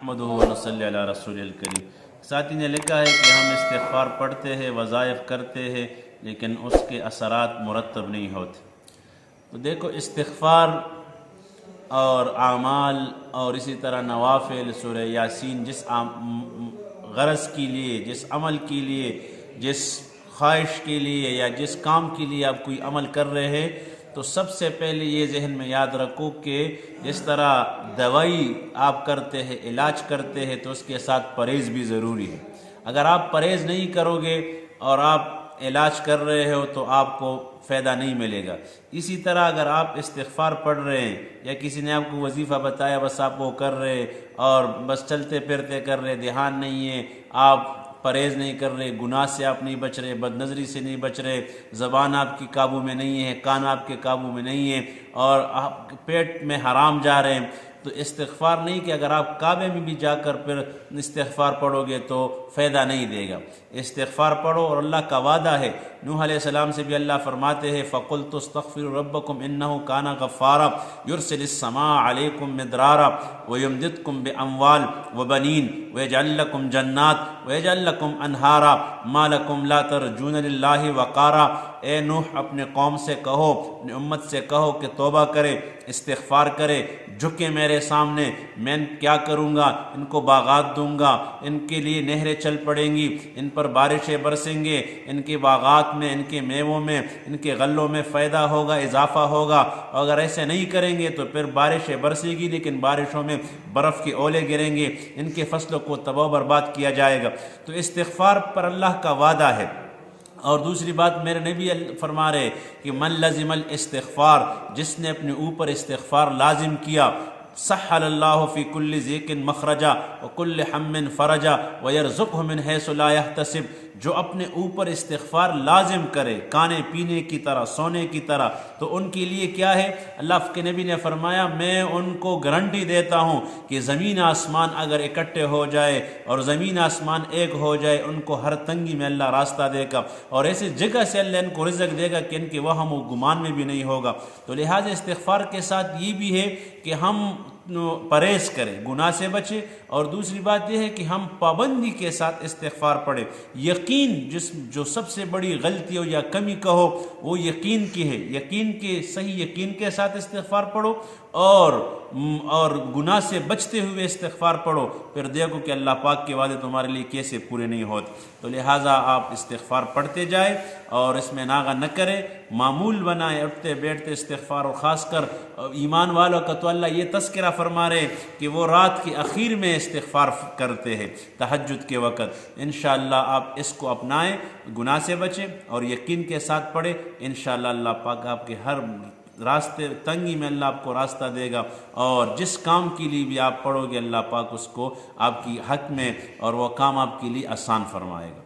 نحمدہ و نصلی علی رسول الکریم۔ ساتھی نے لکھا ہے کہ ہم استغفار پڑھتے ہیں، وظائف کرتے ہیں، لیکن اس کے اثرات مرتب نہیں ہوتے۔ تو دیکھو، استغفار اور اعمال اور اسی طرح نوافل، سورہ یاسین، جس غرض کے لیے، جس عمل کے لیے، جس خواہش کے لیے یا جس کام کے لیے آپ کوئی عمل کر رہے ہیں، تو سب سے پہلے یہ ذہن میں یاد رکھو کہ جس طرح دوائی آپ کرتے ہیں، علاج کرتے ہیں، تو اس کے ساتھ پرہیز بھی ضروری ہے۔ اگر آپ پرہیز نہیں کرو گے اور آپ علاج کر رہے ہو تو آپ کو فائدہ نہیں ملے گا۔ اسی طرح اگر آپ استغفار پڑھ رہے ہیں یا کسی نے آپ کو وظیفہ بتایا، بس آپ وہ کر رہے اور بس چلتے پھرتے کر رہے، دھیان نہیں ہے، آپ پرہیز نہیں کر رہے، گناہ سے آپ نہیں بچ رہے، بد نظری سے نہیں بچ رہے، زبان آپ کی قابو میں نہیں ہے، کان آپ کے قابو میں نہیں ہے، اور آپ پیٹ میں حرام جا رہے ہیں، تو استغفار نہیں کہ اگر آپ کعبے میں بھی جا کر پھر استغفار پڑھو گے تو فائدہ نہیں دے گا۔ استغفار پڑھو، اور اللہ کا وعدہ ہے، نوح علیہ السلام سے بھی اللہ فرماتے ہیں فَقُلْتُ اسْتَغْفِرُوا رَبَّكُمْ إِنَّهُ كَانَ غَفَّارًا يُرْسِلِ السَّمَاءَ عَلَيْكُمْ مِدْرَارًا وَيُمْدِدْكُمْ بِأَمْوَالٍ وَبَنِينَ وَيَجْعَلْ لَكُمْ جَنَّاتٍ وَيَجْعَلْ لَكُمْ أَنْهَارًا مَا لَكُمْ لَا تَرْجُونَ لِلَّهِ وَقَارًا۔ اے نوح، اپنے قوم سے کہو، اپنی امت سے کہو کہ توبہ کرے، استغفار کرے، جھکے میرے سامنے، میں کیا کروں گا، ان کو باغات دوں گا، ان کے لیے نہریں چل پڑیں گی، ان پر بارشیں برسیں گے، ان کے باغات میں، ان کے میووں میں، ان کے غلوں میں فائدہ ہوگا، اضافہ ہوگا۔ اور اگر ایسے نہیں کریں گے تو پھر بارشیں برسے گی، لیکن بارشوں میں برف کے اولے گریں گے، ان کے فصلوں کو تباہ و برباد کیا جائے گا۔ تو استغفار پر اللہ کا وعدہ ہے۔ اور دوسری بات میرے نبی فرما رہے کہ من لزم الاستغفار، جس نے اپنے اوپر استغفار لازم کیا، سہل اللہ فی کل ضیق مخرجا وکل ہم فرجا ویرزقہ من حیث لا یحتسب۔ جو اپنے اوپر استغفار لازم کرے، کھانے پینے کی طرح، سونے کی طرح، تو ان کے لیے کیا ہے؟ اللہ کے نبی نے فرمایا میں ان کو گارنٹی دیتا ہوں کہ زمین آسمان اگر اکٹھے ہو جائے اور زمین آسمان ایک ہو جائے، ان کو ہر تنگی میں اللہ راستہ دے گا، اور ایسی جگہ سے اللہ ان کو رزق دے گا کہ ان کے وہم و گمان میں بھی نہیں ہوگا۔ تو لہٰذا استغفار کے ساتھ یہ بھی ہے کہ ہم پرہیز کریں، گناہ سے بچیں، اور دوسری بات یہ ہے کہ ہم پابندی کے ساتھ استغفار پڑھیں۔ یقین جو سب سے بڑی غلطی ہو یا کمی کہو وہ یقین کی ہے، یقین کے صحیح یقین کے ساتھ استغفار پڑھو، اور گناہ سے بچتے ہوئے استغفار پڑھو، پھر دیکھو کہ اللہ پاک کے وعدے تمہارے لیے کیسے پورے نہیں ہوتے۔ تو لہٰذا آپ استغفار پڑھتے جائیں اور اس میں ناغہ نہ کریں، معمول بنائیں، اٹھتے بیٹھتے استغفار، اور خاص کر ایمان والوں کا تو اللہ یہ تذکرہ فرما رہے کہ وہ رات کے اخیر میں استغفار کرتے ہیں، تہجد کے وقت۔ انشاءاللہ آپ اس کو اپنائیں، گناہ سے بچیں اور یقین کے ساتھ پڑھیں، انشاءاللہ اللہ پاک آپ کے ہر راستے تنگی میں اللہ آپ کو راستہ دے گا، اور جس کام کے لیے بھی آپ پڑھو گے اللہ پاک اس کو آپ کی حق میں اور وہ کام آپ کے لیے آسان فرمائے گا۔